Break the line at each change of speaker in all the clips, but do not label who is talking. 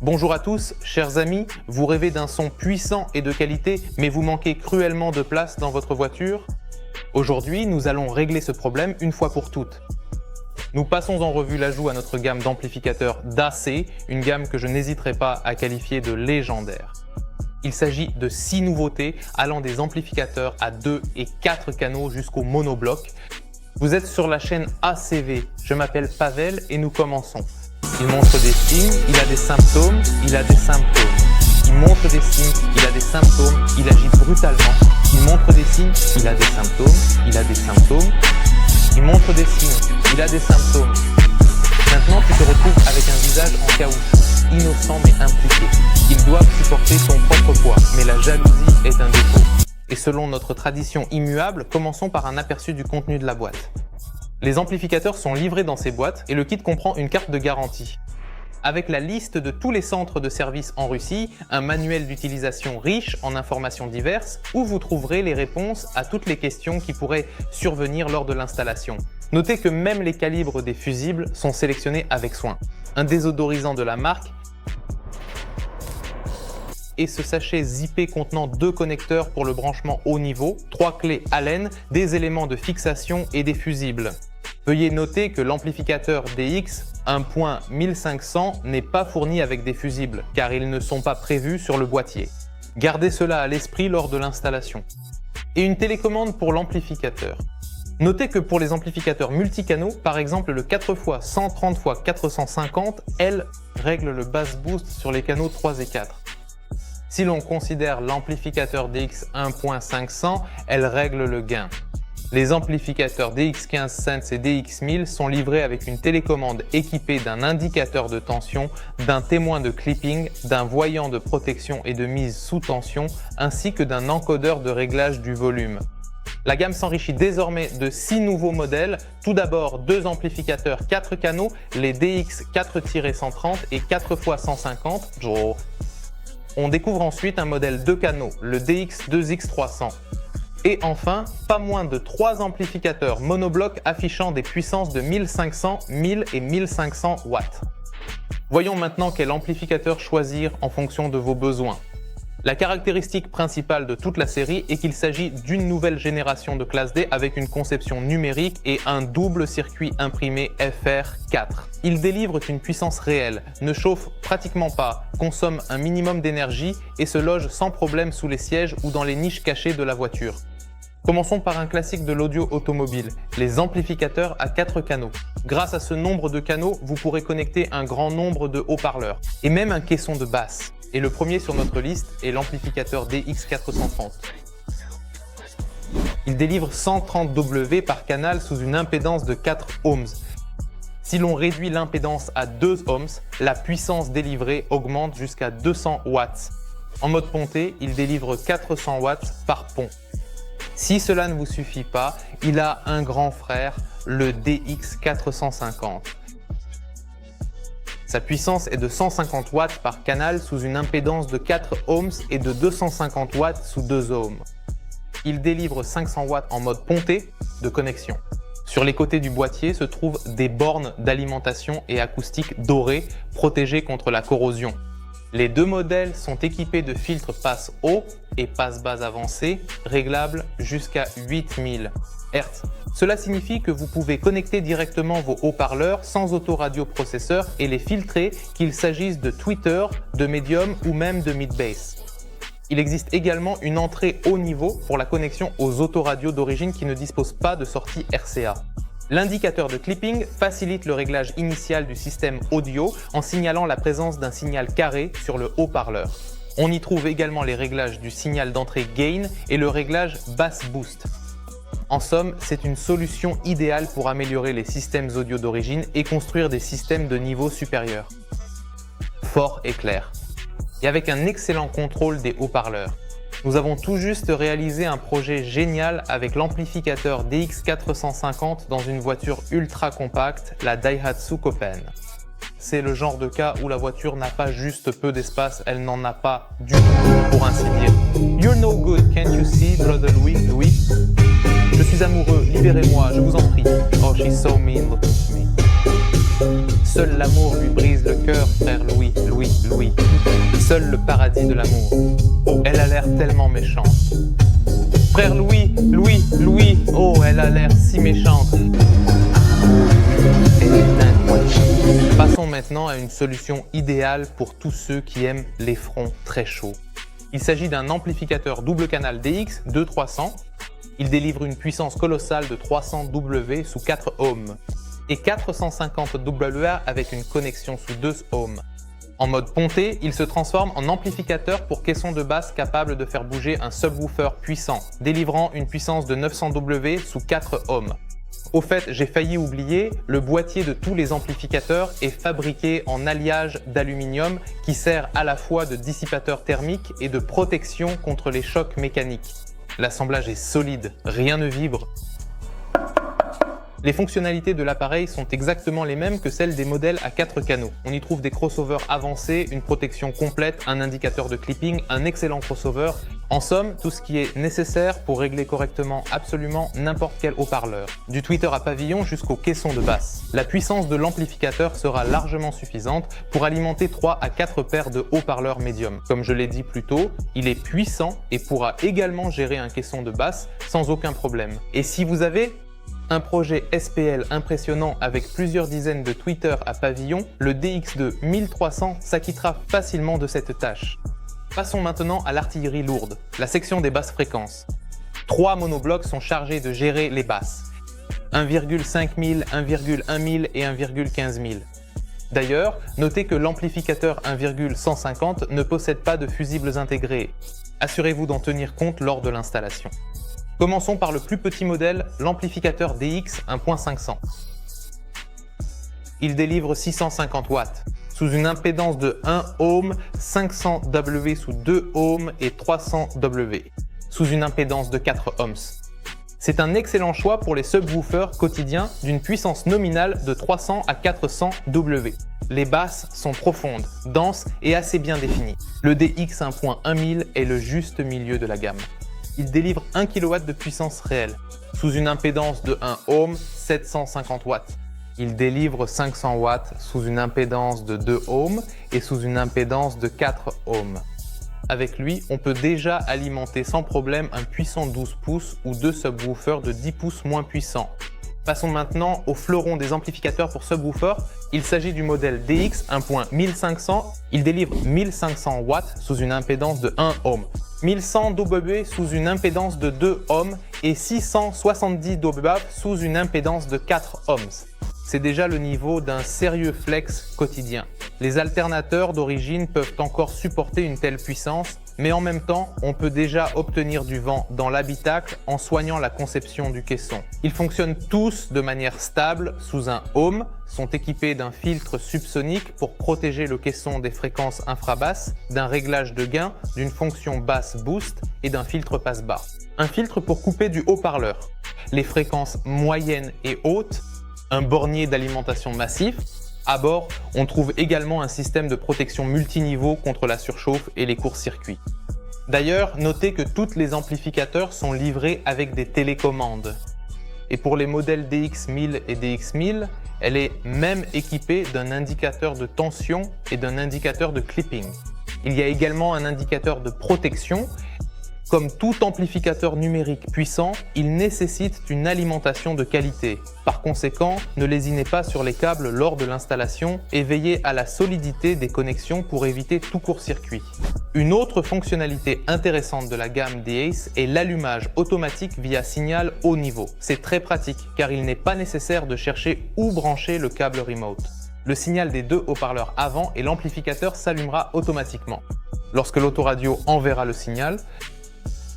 Bonjour à tous, chers amis, vous rêvez d'un son puissant et de qualité, mais vous manquez cruellement de place dans votre voiture? Aujourd'hui, nous allons régler ce problème une fois pour toutes. Nous passons en revue l'ajout à notre gamme d'amplificateurs DAC, une gamme que je n'hésiterai pas à qualifier de légendaire. Il s'agit de 6 nouveautés allant des amplificateurs à 2 et 4 canaux jusqu'au monobloc. Vous êtes sur la chaîne ACV, je m'appelle Pavel et nous commençons. Il montre des signes, il a des symptômes, il a des symptômes. Il montre des signes, il a des symptômes, il agit brutalement. Il montre des signes, il a des symptômes, il a des symptômes. Il montre des signes, il a des symptômes. Maintenant, tu te retrouves avec un visage en caoutchouc, innocent mais impliqué. Ils doivent supporter ton propre poids, mais la jalousie est un défaut. Et selon notre tradition immuable, commençons par un aperçu du contenu de la boîte. Les amplificateurs sont livrés dans ces boîtes et le kit comprend une carte de garantie. Avec la liste de tous les centres de service en Russie, un manuel d'utilisation riche en informations diverses où vous trouverez les réponses à toutes les questions qui pourraient survenir lors de l'installation. Notez que même les calibres des fusibles sont sélectionnés avec soin. Un désodorisant de la marque et ce sachet zippé contenant 2 connecteurs pour le branchement haut niveau, 3 clés Allen, des éléments de fixation et des fusibles. Veuillez noter que l'amplificateur DX 1.1500 n'est pas fourni avec des fusibles car ils ne sont pas prévus sur le boîtier. Gardez cela à l'esprit lors de l'installation. Et une télécommande pour l'amplificateur. Notez que pour les amplificateurs multicanaux, par exemple le 4x130x450, elle règle le bass boost sur les canaux 3 et 4. Si l'on considère l'amplificateur DX 1.500, elle règle le gain. Les amplificateurs DX 1500 et DX 1000 sont livrés avec une télécommande équipée d'un indicateur de tension, d'un témoin de clipping, d'un voyant de protection et de mise sous tension, ainsi que d'un encodeur de réglage du volume. La gamme s'enrichit désormais de 6 nouveaux modèles. Tout d'abord, 2 amplificateurs 4 canaux, les DX 4-130 et 4x150. On découvre ensuite un modèle 2 canaux, le DX 2X300. Et enfin, pas moins de 3 amplificateurs monoblocs affichant des puissances de 1500, 1000 et 1500 watts. Voyons maintenant quel amplificateur choisir en fonction de vos besoins. La caractéristique principale de toute la série est qu'il s'agit d'une nouvelle génération de classe D avec une conception numérique et un double circuit imprimé FR4. Il délivre une puissance réelle, ne chauffe pratiquement pas, consomme un minimum d'énergie et se loge sans problème sous les sièges ou dans les niches cachées de la voiture. Commençons par un classique de l'audio automobile, les amplificateurs à 4 canaux. Grâce à ce nombre de canaux, vous pourrez connecter un grand nombre de haut-parleurs et même un caisson de basse. Et le premier sur notre liste est l'amplificateur DX430. Il délivre 130 W par canal sous une impédance de 4 ohms. Si l'on réduit l'impédance à 2 ohms, la puissance délivrée augmente jusqu'à 200 watts. En mode ponté, il délivre 400 watts par pont. Si cela ne vous suffit pas, il a un grand frère, le DX450. Sa puissance est de 150 watts par canal sous une impédance de 4 ohms et de 250 watts sous 2 ohms. Il délivre 500 watts en mode ponté de connexion. Sur les côtés du boîtier se trouvent des bornes d'alimentation et acoustique dorées protégées contre la corrosion. Les 2 modèles sont équipés de filtres passe haut et passe bas avancés, réglables jusqu'à 8000 Hz. Cela signifie que vous pouvez connecter directement vos haut-parleurs sans autoradioprocesseur et les filtrer, qu'il s'agisse de tweeter, de médium ou même de mid-bass. Il existe également une entrée haut niveau pour la connexion aux autoradios d'origine qui ne disposent pas de sortie RCA. L'indicateur de clipping facilite le réglage initial du système audio en signalant la présence d'un signal carré sur le haut-parleur. On y trouve également les réglages du signal d'entrée gain et le réglage bass boost. En somme, c'est une solution idéale pour améliorer les systèmes audio d'origine et construire des systèmes de niveau supérieur. Fort et clair. Et avec un excellent contrôle des haut-parleurs. Nous avons tout juste réalisé un projet génial avec l'amplificateur DX450 dans une voiture ultra compacte, la Daihatsu Copen. C'est le genre de cas où la voiture n'a pas juste peu d'espace, elle n'en a pas du tout, pour ainsi dire. You're no good, can't you see, brother Louis? Je suis amoureux, libérez-moi, je vous en prie. Oh, she's so mean, look at me. Seul l'amour lui brise le cœur, frère Louis. Louis, seul le paradis de l'amour. Oh, elle a l'air tellement méchante. Frère Louis, oh, elle a l'air si méchante. Elle est incroyable. Passons maintenant à une solution idéale pour tous ceux qui aiment les fronts très chauds. Il s'agit d'un amplificateur double canal DX2300. Il délivre une puissance colossale de 300 W sous 4 ohms et 450 WA avec une connexion sous 2 ohms. En mode ponté, il se transforme en amplificateur pour caisson de basse capable de faire bouger un subwoofer puissant, délivrant une puissance de 900 W sous 4 ohms. Au fait, j'ai failli oublier, le boîtier de tous les amplificateurs est fabriqué en alliage d'aluminium qui sert à la fois de dissipateur thermique et de protection contre les chocs mécaniques. L'assemblage est solide, rien ne vibre. Les fonctionnalités de l'appareil sont exactement les mêmes que celles des modèles à 4 canaux. On y trouve des crossovers avancés, une protection complète, un indicateur de clipping, un excellent crossover. En somme, tout ce qui est nécessaire pour régler correctement absolument n'importe quel haut-parleur. Du tweeter à pavillon jusqu'au caisson de basse. La puissance de l'amplificateur sera largement suffisante pour alimenter 3 à 4 paires de haut-parleurs médium. Comme je l'ai dit plus tôt, il est puissant et pourra également gérer un caisson de basse sans aucun problème. Et si vous avez un projet SPL impressionnant avec plusieurs dizaines de tweeters à pavillon, le DX2 1300 s'acquittera facilement de cette tâche. Passons maintenant à l'artillerie lourde, la section des basses fréquences. 3 monoblocs sont chargés de gérer les basses. 1,5000, 1,1000 et 1,15000. D'ailleurs, notez que l'amplificateur 1,150 ne possède pas de fusibles intégrés. Assurez-vous d'en tenir compte lors de l'installation. Commençons par le plus petit modèle, l'amplificateur DX 1.500. Il délivre 650 watts, sous une impédance de 1 ohm, 500 W sous 2 ohms et 300 W, sous une impédance de 4 ohms. C'est un excellent choix pour les subwoofers quotidiens d'une puissance nominale de 300 à 400 W. Les basses sont profondes, denses et assez bien définies. Le DX 1.1000 est le juste milieu de la gamme. Il délivre 1 kW de puissance réelle, sous une impédance de 1 ohm, 750 watts. Il délivre 500 watts sous une impédance de 2 ohms et sous une impédance de 4 ohms. Avec lui, on peut déjà alimenter sans problème un puissant 12 pouces ou deux subwoofers de 10 pouces moins puissants. Passons maintenant au fleuron des amplificateurs pour subwoofers. Il s'agit du modèle DX 1.1500. Il délivre 1500 watts sous une impédance de 1 ohm, 1100 W sous une impédance de 2 ohms et 670 W sous une impédance de 4 ohms. C'est déjà le niveau d'un sérieux flex quotidien. Les alternateurs d'origine peuvent encore supporter une telle puissance, mais en même temps, on peut déjà obtenir du vent dans l'habitacle en soignant la conception du caisson. Ils fonctionnent tous de manière stable sous un ohm, sont équipés d'un filtre subsonique pour protéger le caisson des fréquences infrabasses, d'un réglage de gain, d'une fonction basse boost et d'un filtre passe-bas. Un filtre pour couper du haut-parleur, les fréquences moyennes et hautes, un bornier d'alimentation massif. À bord, on trouve également un système de protection multiniveau contre la surchauffe et les courts-circuits. D'ailleurs, notez que tous les amplificateurs sont livrés avec des télécommandes. Et pour les modèles DX1000 et DX1000, elle est même équipée d'un indicateur de tension et d'un indicateur de clipping. Il y a également un indicateur de protection. Comme tout amplificateur numérique puissant, il nécessite une alimentation de qualité. Par conséquent, ne lésinez pas sur les câbles lors de l'installation et veillez à la solidité des connexions pour éviter tout court-circuit. Une autre fonctionnalité intéressante de la gamme D-Ace est l'allumage automatique via signal haut niveau. C'est très pratique car il n'est pas nécessaire de chercher où brancher le câble remote. Le signal des deux haut-parleurs avant et l'amplificateur s'allumera automatiquement. Lorsque l'autoradio enverra le signal,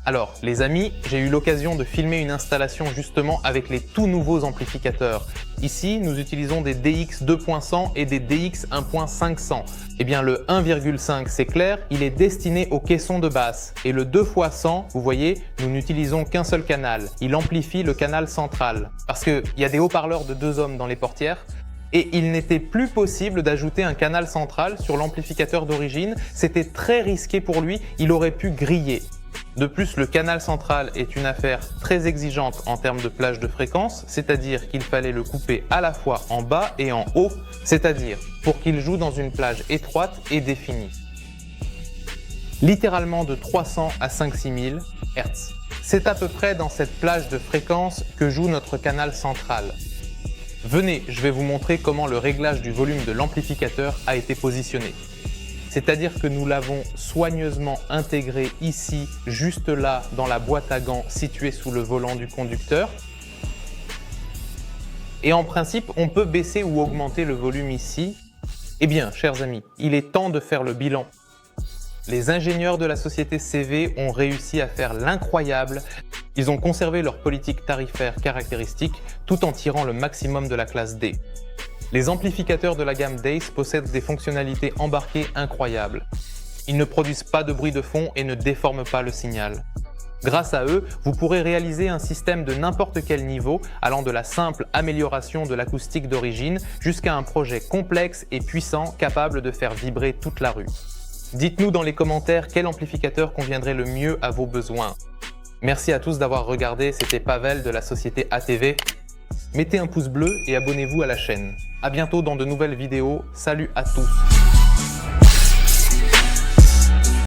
alors, les amis, j'ai eu l'occasion de filmer une installation justement avec les tout nouveaux amplificateurs. Ici, nous utilisons des DX 2.100 et des DX 1.500. Eh bien, le 1,5, c'est clair, il est destiné au caisson de basse. Et le 2x100, vous voyez, nous n'utilisons qu'un seul canal. Il amplifie le canal central. Parce qu'il y a des haut-parleurs de 2 ohms dans les portières. Et il n'était plus possible d'ajouter un canal central sur l'amplificateur d'origine. C'était très risqué pour lui, il aurait pu griller. De plus, le canal central est une affaire très exigeante en termes de plage de fréquence, c'est-à-dire qu'il fallait le couper à la fois en bas et en haut, c'est-à-dire pour qu'il joue dans une plage étroite et définie. Littéralement de 300 à 5-6 000 Hz. C'est à peu près dans cette plage de fréquence que joue notre canal central. Venez, je vais vous montrer comment le réglage du volume de l'amplificateur a été positionné. C'est-à-dire que nous l'avons soigneusement intégré ici, juste là, dans la boîte à gants située sous le volant du conducteur. Et en principe, on peut baisser ou augmenter le volume ici. Eh bien, chers amis, il est temps de faire le bilan. Les ingénieurs de la société CV ont réussi à faire l'incroyable. Ils ont conservé leur politique tarifaire caractéristique tout en tirant le maximum de la classe D. Les amplificateurs de la gamme DACE possèdent des fonctionnalités embarquées incroyables. Ils ne produisent pas de bruit de fond et ne déforment pas le signal. Grâce à eux, vous pourrez réaliser un système de n'importe quel niveau, allant de la simple amélioration de l'acoustique d'origine jusqu'à un projet complexe et puissant capable de faire vibrer toute la rue. Dites-nous dans les commentaires quel amplificateur conviendrait le mieux à vos besoins. Merci à tous d'avoir regardé, c'était Pavel de la société ATV. Mettez un pouce bleu et abonnez-vous à la chaîne. À bientôt dans de nouvelles vidéos. Salut à tous.